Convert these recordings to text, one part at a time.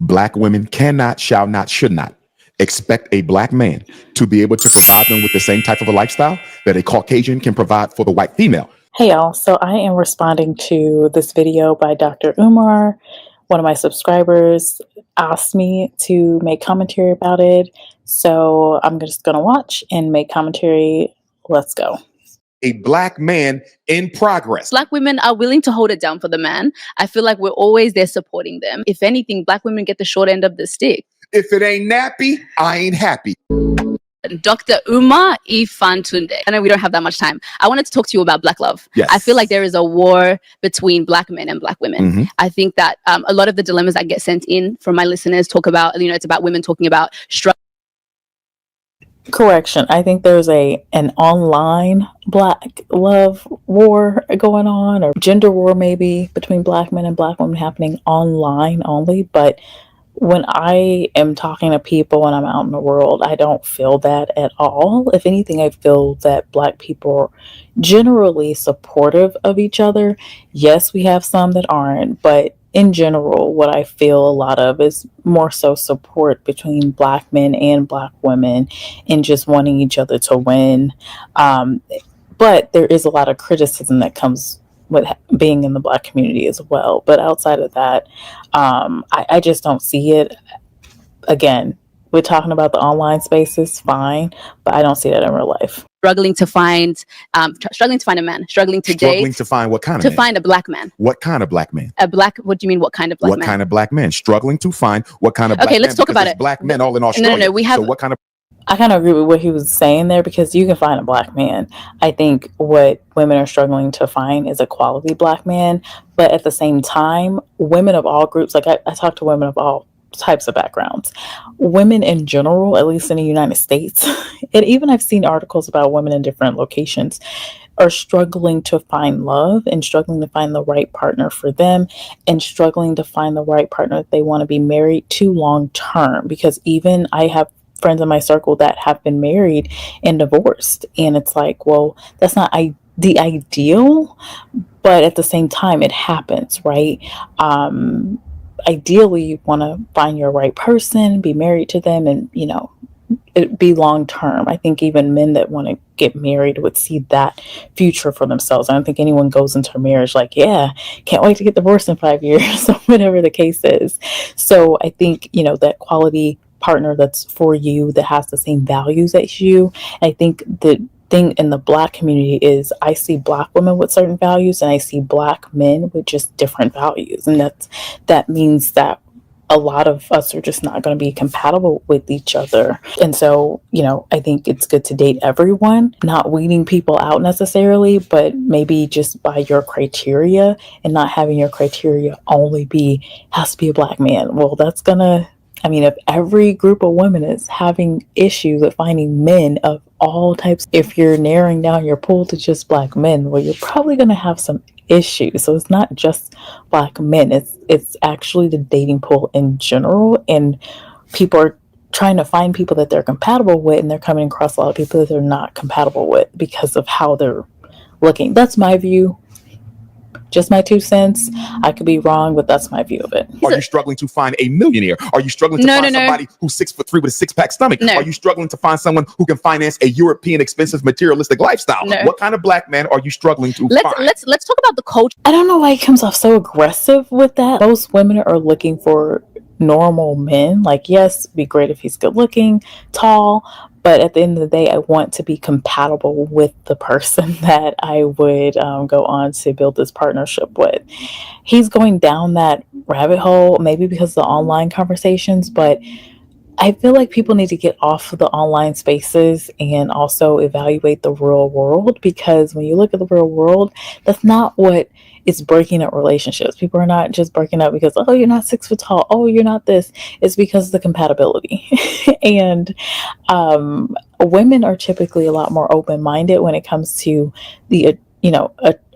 Black women cannot, shall not, should not expect a black man to be able to provide them with the same type of a lifestyle that a Caucasian can provide for the white female. Hey y'all, so I am responding to this video by Dr. Umar. One of my subscribers asked me to make commentary about it, so I'm just gonna watch and make commentary. Let's go. A black man in progress. Black women are willing to hold it down for the man. I feel like we're always there supporting them. If anything, black women get the short end of the stick. If it ain't nappy, I ain't happy. Dr. Umar Ifantunde. I know we don't have that much time. I wanted to talk to you about black love. Yes. I feel like there is a war between black men and black women. Mm-hmm. I think that a lot of the dilemmas that get sent in from my listeners talk about, it's about women talking about struggle. Correction. I think there's an online black love war going on, or gender war maybe, between black men and black women happening online only. But when I am talking to people when I'm out in the world, I don't feel that at all. If anything, I feel that black people are generally supportive of each other. Yes, we have some that aren't, but in general, what I feel a lot of is more so support between black men and black women and just wanting each other to win. But there is a lot of criticism that comes with being in the black community as well. But outside of that, I just don't see it. Again, we're talking about the online spaces, fine, but I don't see that in real life. Struggling to find a man, struggling to find what kind of to man? find a black man. What kind of black man? What do you mean? What kind of black man? What kind of black man? Struggling to find what kind of black man? Okay, let's talk about it. Black men all in Australia. No. We have. So what kind of? I kind of agree with what he was saying there, because you can find a black man. I think what women are struggling to find is a quality black man. But at the same time, women of all groups, like I talk to women of all types of backgrounds. Women in general, at least in the United States, and even I've seen articles about women in different locations, are struggling to find love and struggling to find the right partner for them and struggling to find the right partner that they want to be married to long term. Because even I have friends in my circle that have been married and divorced, and it's like, well, that's not the ideal, but at the same time it happens, right? Ideally you want to find your right person, be married to them, and it be long term. I think even men that want to get married would see that future for themselves. I don't think anyone goes into a marriage like, yeah, can't wait to get divorced in 5 years, or whatever the case is. So I think that quality partner that's for you, that has the same values as you. I think the thing in the black community is I see black women with certain values and I see black men with just different values, and that means that a lot of us are just not going to be compatible with each other. And so I think it's good to date everyone, not weeding people out necessarily, but maybe just by your criteria, and not having your criteria only has to be a black man. Well, if every group of women is having issues with finding men of all types, if you're narrowing down your pool to just black men, well, you're probably going to have some issues. So it's not just black men, it's actually the dating pool in general, and people are trying to find people that they're compatible with, and they're coming across a lot of people that they're not compatible with because of how they're looking. That's my view. Just my 2 cents. I could be wrong, but that's my view of it. Are you struggling to find a millionaire? Are you struggling to find somebody who's 6'3" with a 6-pack stomach? No. Are you struggling to find someone who can finance a European expensive materialistic lifestyle? No. What kind of black man are you struggling to find? Let's talk about the culture. I don't know why he comes off so aggressive with that. Most women are looking for normal men. Like, yes, it'd be great if he's good looking, tall, but at the end of the day, I want to be compatible with the person that I would go on to build this partnership with. He's going down that rabbit hole, maybe because of the online conversations, but I feel like people need to get off of the online spaces and also evaluate the real world, because when you look at the real world, that's not what is breaking up relationships. People are not just breaking up because, oh, you're not 6 foot tall. Oh, you're not this. It's because of the compatibility. And women are typically a lot more open-minded when it comes to the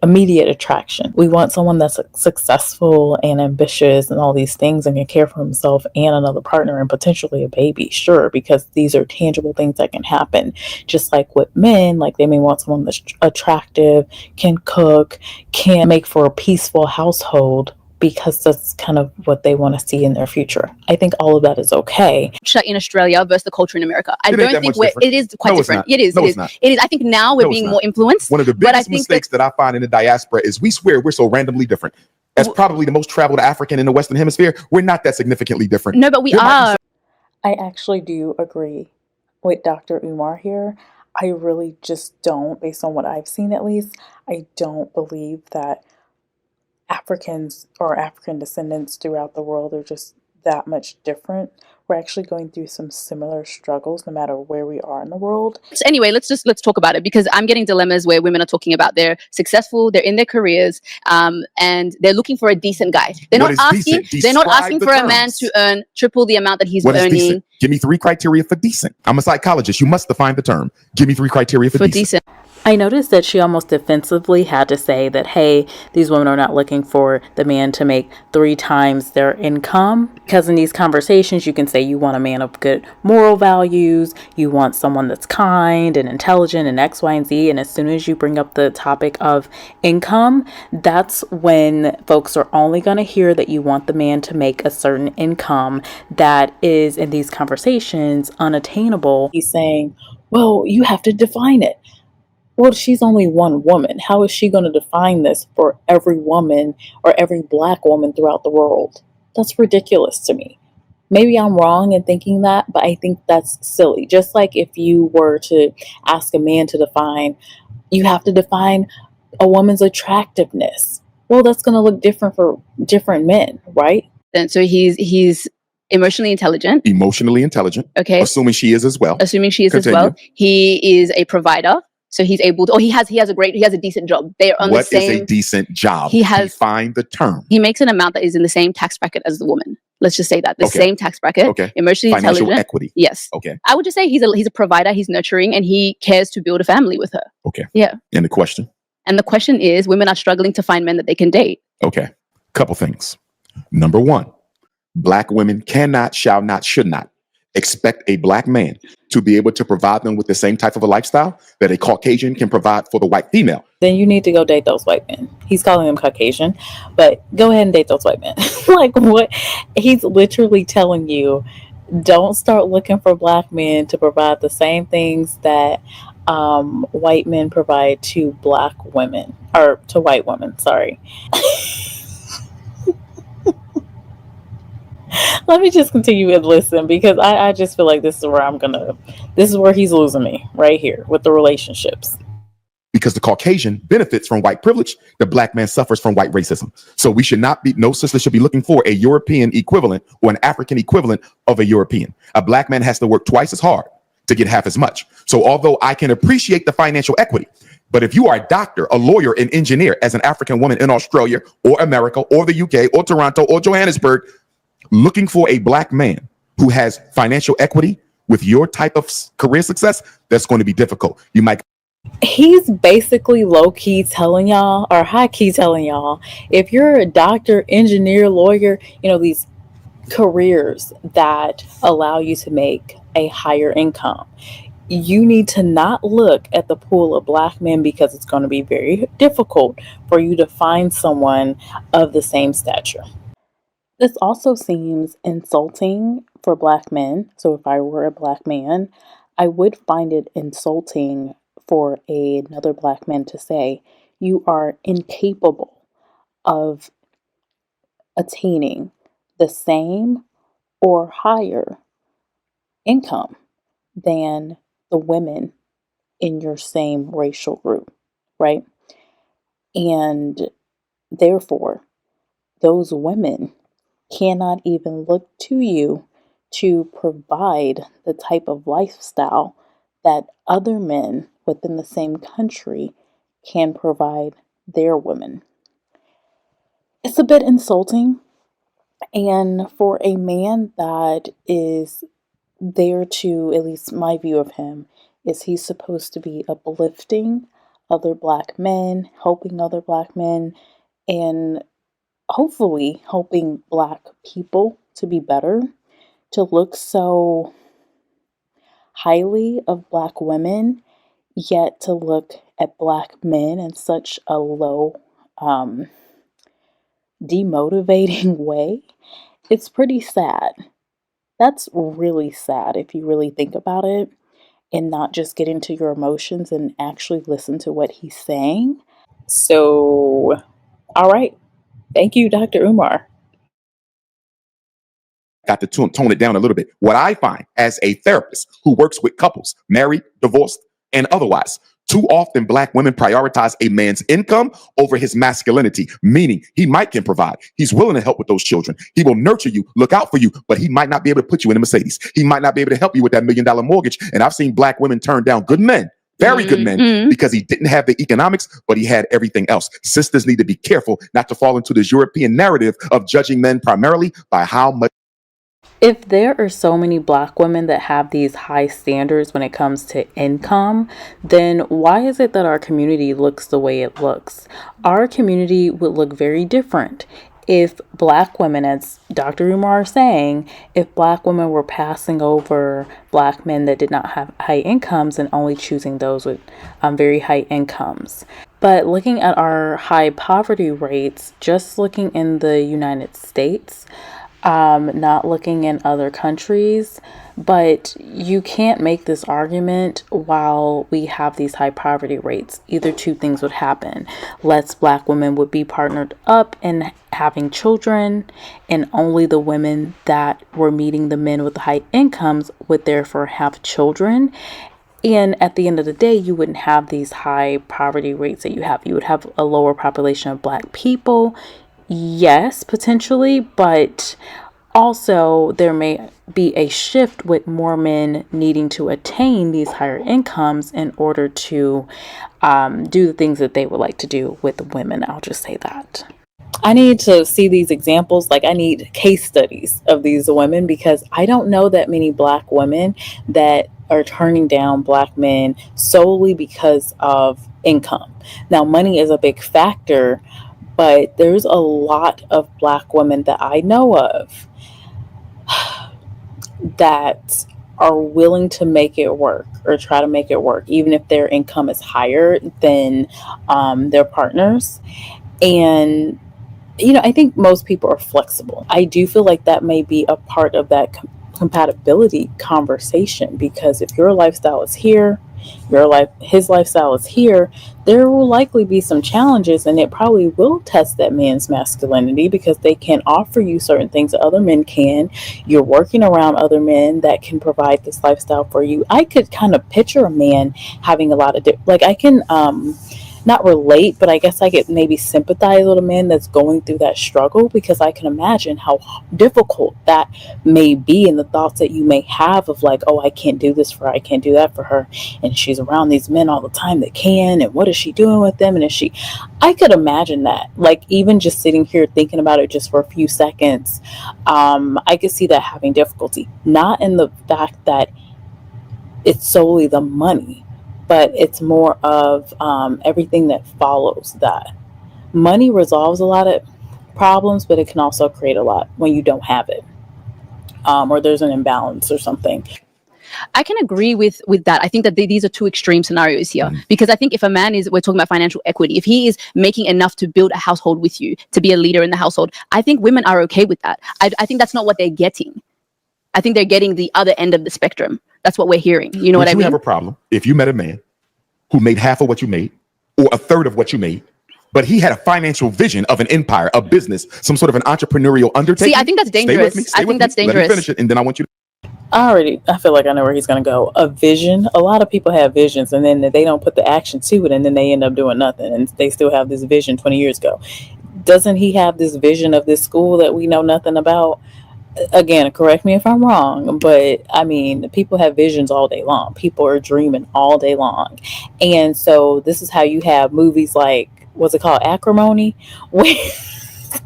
immediate attraction. We want someone that's successful and ambitious and all these things and can care for himself and another partner and potentially a baby, sure, because these are tangible things that can happen. Just like with men, like they may want someone that's attractive, can cook, can make for a peaceful household because that's kind of what they want to see in their future. I think all of that is okay. In Australia versus the culture in America. I It ain't don't that think much different. it is quite No, it's different. not. It is. No, It it's is. not. It is. I think now we're No, it's being not. more influenced. One of the But I biggest think mistakes that I find in the diaspora is we swear we're so randomly different. As probably the most traveled African in the Western Hemisphere, we're not that significantly different. No, but we There might be are. I actually do agree with Dr. Umar here. I really just don't, based on what I've seen at least, I don't believe that Africans or African descendants throughout the world are just that much different. We're actually going through some similar struggles no matter where we are in the world. So anyway, let's talk about it, because I'm getting dilemmas where women are talking about they're successful, they're in their careers, and they're looking for a decent guy. They're What not is asking. decent? They're not Describe asking the for a man terms. to earn triple the amount that he's What is earning. decent? Give me 3 criteria for decent. I'm a psychologist. You must define the term. Give me 3 criteria for decent. I noticed that she almost defensively had to say that, hey, these women are not looking for the man to make 3 times their income. Because in these conversations, you can say you want a man of good moral values, you want someone that's kind and intelligent and X, Y, and Z. And as soon as you bring up the topic of income, that's when folks are only going to hear that you want the man to make a certain income that is, in these conversations, unattainable. He's saying, well, you have to define it. Well, she's only one woman. How is she going to define this for every woman or every black woman throughout the world? That's ridiculous to me. Maybe I'm wrong in thinking that, but I think that's silly. Just like if you were to ask a man to define, you have to define a woman's attractiveness. Well, that's going to look different for different men, right? And so he's emotionally intelligent. Okay. Assuming she is as well. Continue. He is a provider. So he's able to, he has a decent job. They're on the same. What is a decent job? Define the term. He makes an amount that is in the same tax bracket as the woman. Let's just say that. The same tax bracket. Okay. Emotionally Financial intelligent. equity. Yes. Okay. I would just say he's a provider, he's nurturing, and he cares to build a family with her. Okay. Yeah. And the question? And the question is, women are struggling to find men that they can date. Okay. Couple things. Number 1, black women cannot, shall not, should not expect a black man to be able to provide them with the same type of a lifestyle that a Caucasian can provide for the white female. Then you need to go date those white men. He's calling them Caucasian, but go ahead and date those white men. Like, what? He's literally telling you, don't start looking for black men to provide the same things that white men provide to black women, or to white women, sorry. Let me just continue and listen, because I just feel like this is where he's losing me right here with the relationships. Because the Caucasian benefits from white privilege, the black man suffers from white racism. So no sister should be looking for a European equivalent or an African equivalent of a European. A black man has to work twice as hard to get half as much. So although I can appreciate the financial equity, but if you are a doctor, a lawyer, an engineer as an African woman in Australia or America or the UK or Toronto or Johannesburg, looking for a black man who has financial equity with your type of career success, that's going to be difficult. He's basically low-key telling y'all, or high-key telling y'all, if you're a doctor, engineer, lawyer, these careers that allow you to make a higher income, you need to not look at the pool of black men, because it's going to be very difficult for you to find someone of the same stature. This also seems insulting for black men. So if I were a black man, I would find it insulting for another black man to say, you are incapable of attaining the same or higher income than the women in your same racial group, right? And therefore, those women cannot even look to you to provide the type of lifestyle that other men within the same country can provide their women. It's a bit insulting. And for a man that is there to, at least my view of him, is he's supposed to be uplifting other black men, helping other black men, and hopefully helping black people to be better, to look so highly of black women, yet to look at black men in such a low demotivating way, it's pretty sad. That's really sad if you really think about it and not just get into your emotions and actually listen to what he's saying. So, all right. Thank you, Dr. Umar. Got to tone it down a little bit. What I find as a therapist who works with couples, married, divorced, and otherwise, too often Black women prioritize a man's income over his masculinity, meaning he might can provide. He's willing to help with those children. He will nurture you, look out for you, but he might not be able to put you in a Mercedes. He might not be able to help you with that $1 million mortgage. And I've seen Black women turn down good men, very good men, because he didn't have the economics, but he had everything else. Sisters need to be careful not to fall into this European narrative of judging men primarily by how much. If there are so many Black women that have these high standards when it comes to income, then why is it that our community looks the way it looks? Our community would look very different if Black women, as Dr. Umar is saying, if Black women were passing over Black men that did not have high incomes and only choosing those with very high incomes. But looking at our high poverty rates, just looking in the United States, not looking in other countries, but you can't make this argument while we have these high poverty rates. Either two things would happen. Less Black women would be partnered up in having children, and only the women that were meeting the men with the high incomes would therefore have children. And at the end of the day, you wouldn't have these high poverty rates that you have. You would have a lower population of Black people. Yes, potentially, but also there may be a shift with more men needing to attain these higher incomes in order to do the things that they would like to do with women. I'll just say that. I need to see these examples. Like, I need case studies of these women, because I don't know that many Black women that are turning down Black men solely because of income. Now, money is a big factor, but there's a lot of Black women that I know of that are willing to make it work or try to make it work, even if their income is higher than their partners. And, I think most people are flexible. I do feel like that may be a part of that compatibility conversation, because if your lifestyle is here, his lifestyle is here, there will likely be some challenges, and it probably will test that man's masculinity, because they can offer you certain things that other men can. You're working around other men that can provide this lifestyle for you. I could kind of picture a man having a lot of I can not relate, but I guess I could maybe sympathize with a man that's going through that struggle, because I can imagine how difficult that may be, and the thoughts that you may have of like, oh, I can't do this for her, I can't do that for her, and she's around these men all the time that can, and what is she doing with them, and I could imagine that, like, even just sitting here thinking about it just for a few seconds, I could see that having difficulty, not in the fact that it's solely the money, but it's more of everything that follows that. Money resolves a lot of problems, but it can also create a lot when you don't have it, or there's an imbalance or something. I can agree with that. I think that these are two extreme scenarios here, because I think if a man we're talking about financial equity, if he is making enough to build a household with you, to be a leader in the household, I think women are okay with that. I think that's not what they're getting. I think they're getting the other end of the spectrum. That's what we're hearing. You know what I mean? You have a problem if you met a man who made half of what you made or a third of what you made, but he had a financial vision of an empire, a business, some sort of an entrepreneurial undertaking. See, I think that's dangerous. I think that's dangerous. Let me finish it, and then I want you to. I feel like I know where he's going to go. A vision. A lot of people have visions, and then they don't put the action to it, and then they end up doing nothing, and they still have this vision 20 years ago. Doesn't he have this vision of this school that we know nothing about? Again, correct me if I'm wrong, but I mean, people have visions all day long. People are dreaming all day long. And so this is how you have movies like, what's it called? Acrimony? Where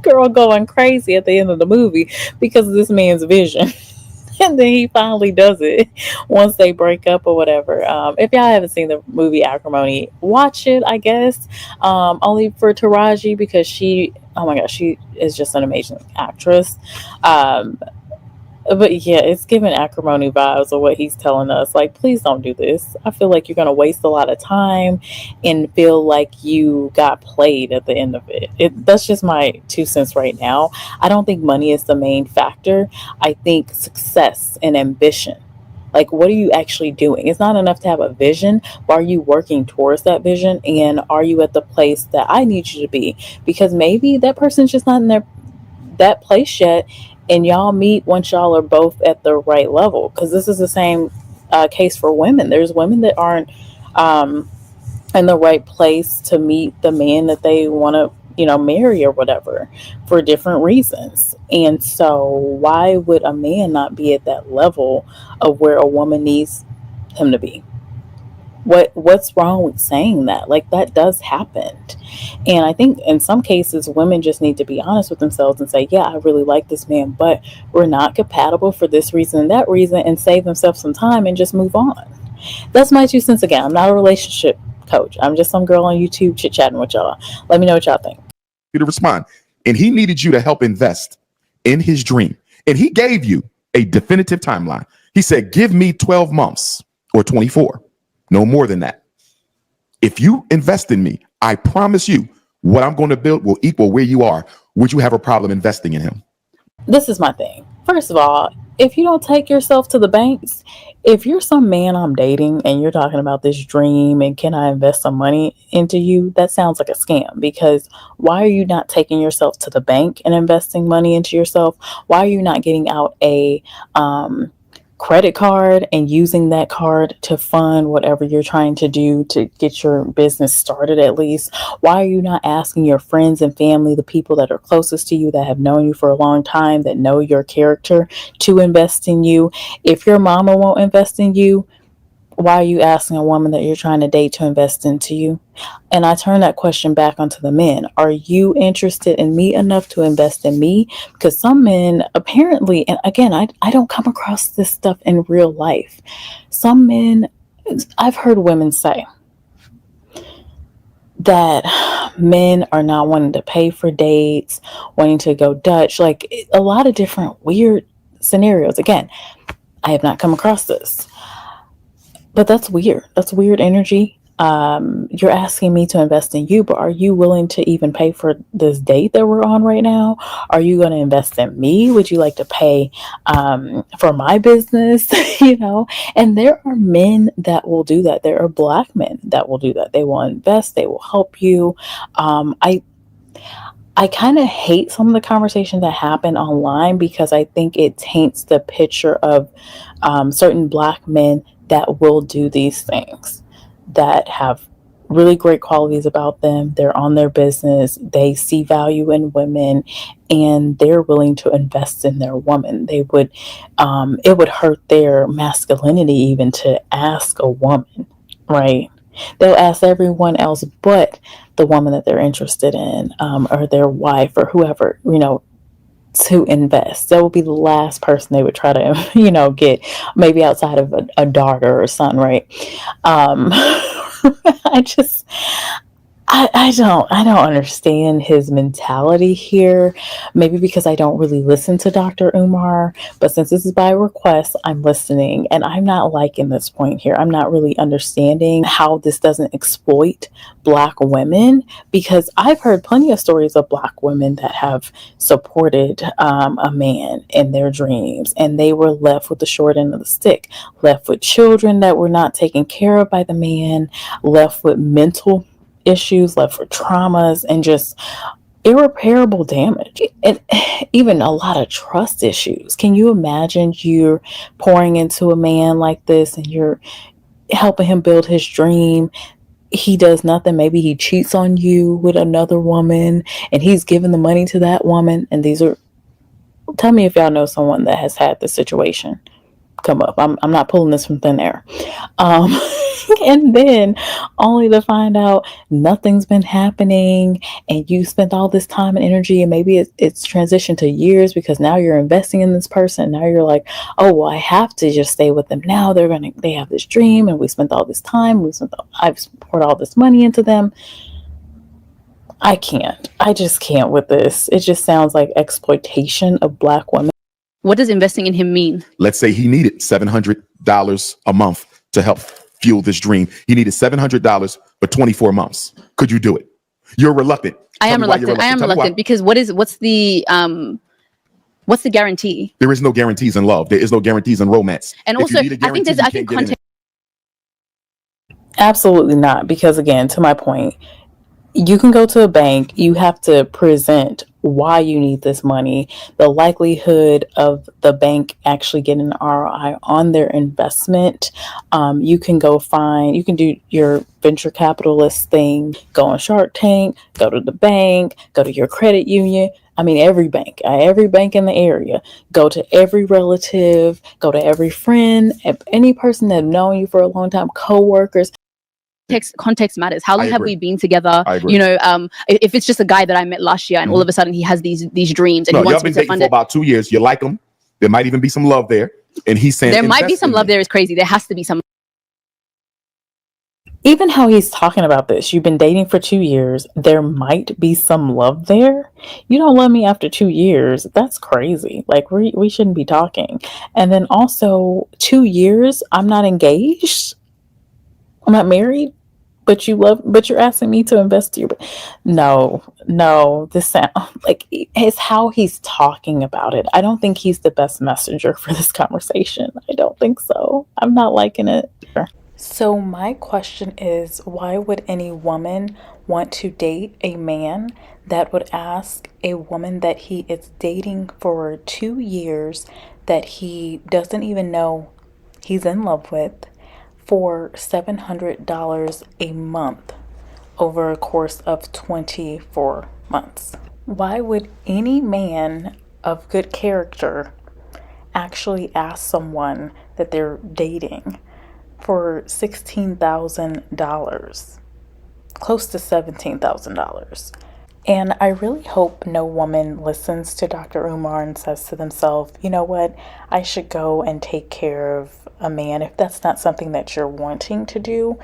girl going crazy at the end of the movie because of this man's vision. And then he finally does it once they break up or whatever. If y'all haven't seen the movie Acrimony, watch it, I guess. Only for Taraji, because she is just an amazing actress. But yeah, it's giving acrimony vibes of what he's telling us. Like, please don't do this. I feel like you're going to waste a lot of time and feel like you got played at the end of it. That's just my 2 cents right now. I don't think money is the main factor. I think success and ambition. Like, what are you actually doing? It's not enough to have a vision, but are you working towards that vision? And are you at the place that I need you to be? Because maybe that person's just not in that place yet, and y'all meet once y'all are both at the right level. Because this is the same case for women. There's women that aren't um, in the right place to meet the man that they want to, marry or whatever, for different reasons. And so why would a man not be at that level of where a woman needs him to be? What's wrong with saying that? Like, that does happen. And I think in some cases women just need to be honest with themselves and say, yeah, I really like this man, but we're not compatible for this reason and that reason, and save themselves some time and just move on. That's my 2 cents. Again, I'm not a relationship coach. I'm just some girl on YouTube chit chatting with y'all. Let me know what y'all think. You to respond. And he needed you to help invest in his dream. And he gave you a definitive timeline. He said, give me 12 months or 24, no more than that. If you invest in me, I promise you what I'm going to build will equal where you are. Would you have a problem investing in him? This is my thing. First of all, if you don't take yourself to the banks, if you're some man I'm dating and you're talking about this dream and can I invest some money into you, that sounds like a scam. Because why are you not taking yourself to the bank and investing money into yourself? Why are you not getting out a credit card and using that card to fund whatever you're trying to do to get your business started at least? Why are you not asking your friends and family, the people that are closest to you, that have known you for a long time, that know your character, to invest in you? If your mama won't invest in you, why are you asking a woman that you're trying to date to invest into you? And I turn that question back onto the men. Are you interested in me enough to invest in me? Because some men apparently, and again, I don't come across this stuff in real life. Some men, I've heard women say that men are not wanting to pay for dates, wanting to go Dutch, like a lot of different weird scenarios. Again, I have not come across this. But that's weird. That's weird energy. You're asking me to invest in you, but are you willing to even pay for this date that we're on right now? Are you going to invest in me? Would you like to pay for my business? And there are men that will do that. There are black men that will do that. They will invest. They will help you. I kind of hate some of the conversations that happen online because I think it taints the picture of certain black men that will do these things, that have really great qualities about them. They're on their business. They see value in women, and they're willing to invest in their woman. It would hurt their masculinity even to ask a woman, right? They'll ask everyone else but the woman that they're interested in, or their wife or whoever, to invest. That would be the last person they would try to, get, maybe outside of a daughter or son, right? I don't understand his mentality here. Maybe because I don't really listen to Dr. Umar, but since this is by request, I'm listening, and I'm not liking this point here. I'm not really understanding how this doesn't exploit black women, because I've heard plenty of stories of black women that have supported a man in their dreams, and they were left with the short end of the stick, left with children that were not taken care of by the man, left with mental issues, left for traumas, and just irreparable damage, and even a lot of trust issues. Can you imagine you're pouring into a man like this and you're helping him build his dream? He does nothing. Maybe he cheats on you with another woman and he's giving the money to that woman. And tell me if y'all know someone that has had this situation come up. I'm not pulling this from thin air. And then only to find out nothing's been happening, and you spent all this time and energy, and maybe it's transitioned to years because now you're investing in this person. Now you're like, oh, well, I have to just stay with them now. They have this dream, and we spent all this time. I've poured all this money into them. I just can't with this. It just sounds like exploitation of black women. What does investing in him mean? Let's say he needed $700 a month to help fuel this dream. He needed $700 for 24 months. Could you do it? You're reluctant. I am reluctant because what's the guarantee? There is no guarantees in love. There is no guarantees in romance. And also, I think context. Absolutely not. Because again, to my point, you can go to a bank, you have to present why you need this money, the likelihood of the bank actually getting an ROI on their investment. You can do your venture capitalist thing, go on Shark Tank, go to the bank, go to your credit union. I mean, every bank in the area, go to every relative, go to every friend, any person that known you for a long time, coworkers. Context matters. How long have we been together? You know, if it's just a guy that I met last year and all of a sudden he has these dreams and he wants me to fund it. For about 2 years, you like him. There might even be some love there. And he's saying there might be some love there is crazy. There has to be some. Even how he's talking about this, you've been dating for 2 years. There might be some love there. You don't love me after 2 years. That's crazy. Like we shouldn't be talking. And then also 2 years, I'm not engaged. I'm not married, but you're asking me to invest in you. No, this sound like it's how he's talking about it. I don't think he's the best messenger for this conversation. I don't think so. I'm not liking it. So my question is, why would any woman want to date a man that would ask a woman that he is dating for 2 years that he doesn't even know he's in love with for $700 a month over a course of 24 months? Why would any man of good character actually ask someone that they're dating for $16,000, close to $17,000? And I really hope no woman listens to Dr. Umar and says to themselves, you know what, I should go and take care of a man if that's not something that you're wanting to do.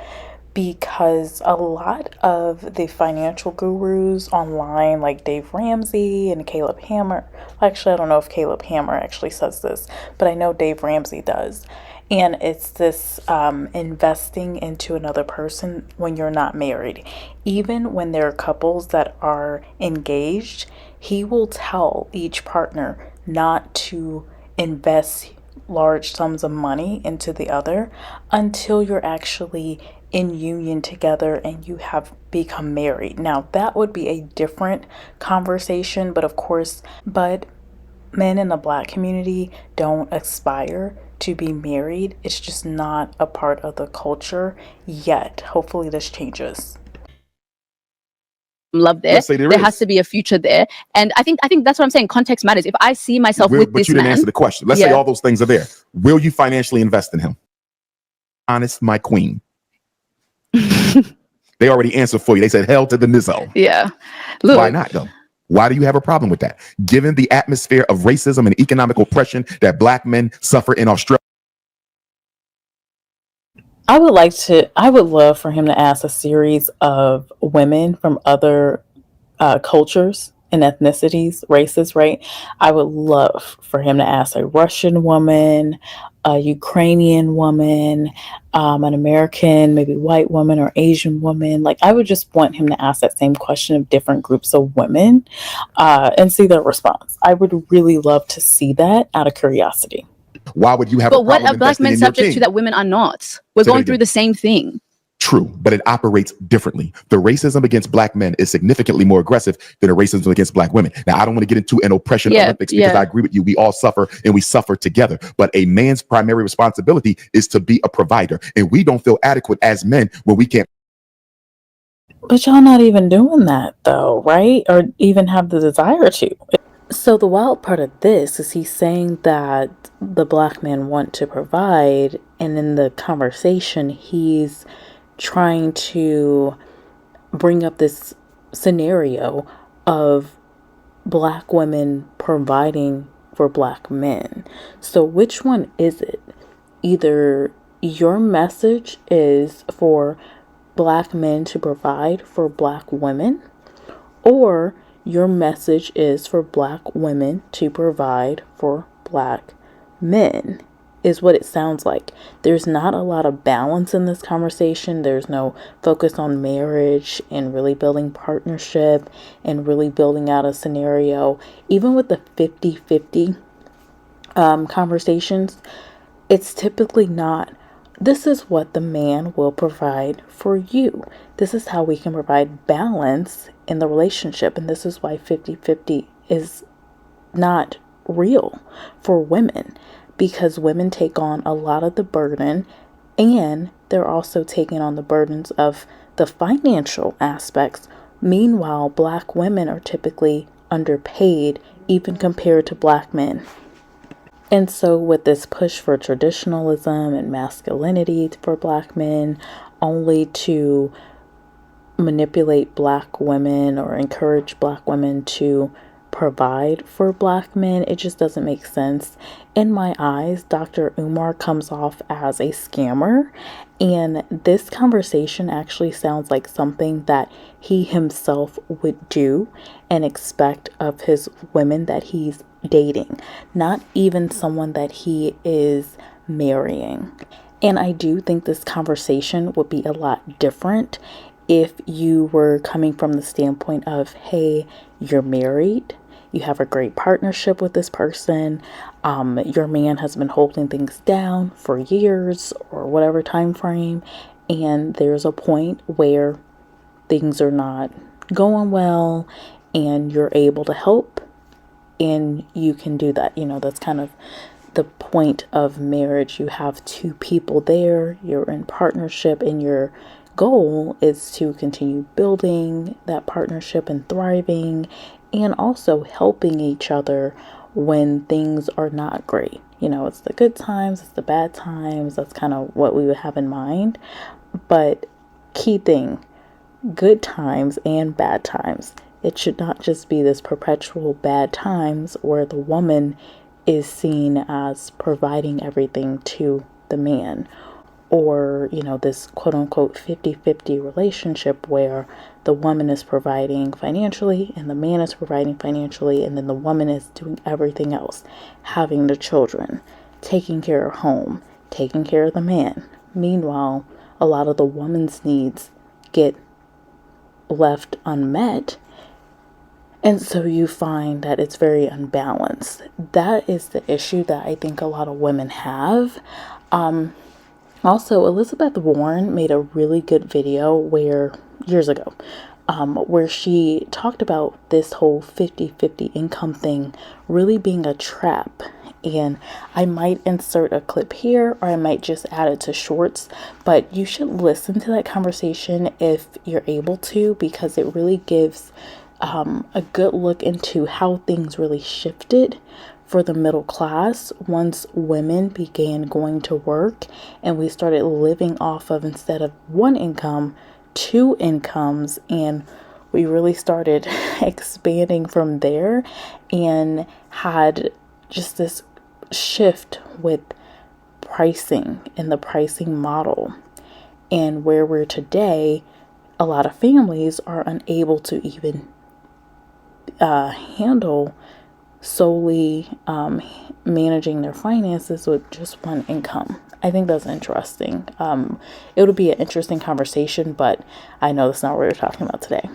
Because a lot of the financial gurus online, like Dave Ramsey and Caleb Hammer, actually, I don't know if Caleb Hammer actually says this, but I know Dave Ramsey does. And it's this investing into another person when you're not married. Even when there are couples that are engaged, he will tell each partner not to invest large sums of money into the other until you're actually in union together and you have become married. Now, that would be a different conversation, but men in the Black community don't aspire to be married. It's just not a part of the culture yet. Hopefully this changes. Love there. There has to be a future there. And I think that's what I'm saying. Context matters. If I see myself with this man. But you didn't answer the question. Let's say all those things are there. Will you financially invest in him? Honest, my queen. They already answered for you. They said hell to the nizzo. Yeah. Look, why not though? Why do you have a problem with that? Given the atmosphere of racism and economic oppression that Black men suffer in Australia. I would love for him to ask a series of women from other cultures and ethnicities, races, right? I would love for him to ask a Russian woman, a Ukrainian woman, an American, maybe white woman or Asian woman. Like, I would just want him to ask that same question of different groups of women and see their response. I would really love to see that out of curiosity. Why would you have a what are Black men subject to that women are not? We're going through the same thing. True, but it operates differently. The racism against Black men is significantly more aggressive than the racism against Black women. Now, I don't want to get into an oppression Olympics because I agree with you. We all suffer and we suffer together. But a man's primary responsibility is to be a provider. And we don't feel adequate as men when we can't. But y'all not even doing that though, right? Or even have the desire to. So the wild part of this is he's saying that the Black men want to provide, and in the conversation he's trying to bring up this scenario of Black women providing for Black men. So which one is it? Either your message is for Black men to provide for Black women, or your message is for Black women to provide for Black men, is what it sounds like. There's not a lot of balance in this conversation. There's no focus on marriage and really building partnership and really building out a scenario. Even with the 50-50 conversations, it's typically not, this is what the man will provide for you. This is how we can provide balance in the relationship. And this is why 50-50 is not real for women, because women take on a lot of the burden, and they're also taking on the burdens of the financial aspects. Meanwhile, Black women are typically underpaid even compared to Black men. And so with this push for traditionalism and masculinity for Black men, only to manipulate Black women or encourage Black women to provide for Black men, it just doesn't make sense. In my eyes, Dr. Umar comes off as a scammer, and this conversation actually sounds like something that he himself would do and expect of his women that he's dating, not even someone that he is marrying. And I do think this conversation would be a lot different if you were coming from the standpoint of, hey, you're married, you have a great partnership with this person, your man has been holding things down for years or whatever time frame, and there's a point where things are not going well and you're able to help, and you can do that. That's kind of the point of marriage. You have two people there, you're in partnership, and your goal is to continue building that partnership and thriving, and also helping each other when things are not great. It's the good times, it's the bad times. That's kind of what we would have in mind. But key thing, good times and bad times. It should not just be this perpetual bad times where the woman is seen as providing everything to the man, or this quote unquote 50-50 relationship where the woman is providing financially and the man is providing financially, and then the woman is doing everything else, having the children, taking care of home, taking care of the man. Meanwhile, a lot of the woman's needs get left unmet, and so you find that it's very unbalanced. That is the issue that I think a lot of women have. Also, Elizabeth Warren made a really good video years ago, where she talked about this whole 50-50 income thing really being a trap. And I might insert a clip here, or I might just add it to shorts, but you should listen to that conversation if you're able to, because it really gives a good look into how things really shifted for the middle class once women began going to work and we started living off of, instead of one income, two incomes, and we really started expanding from there and had just this shift with pricing and the pricing model. And where we're today, a lot of families are unable to even handle solely managing their finances with just one income. I think that's interesting. It'll be an interesting conversation, but I know that's not what we're talking about today.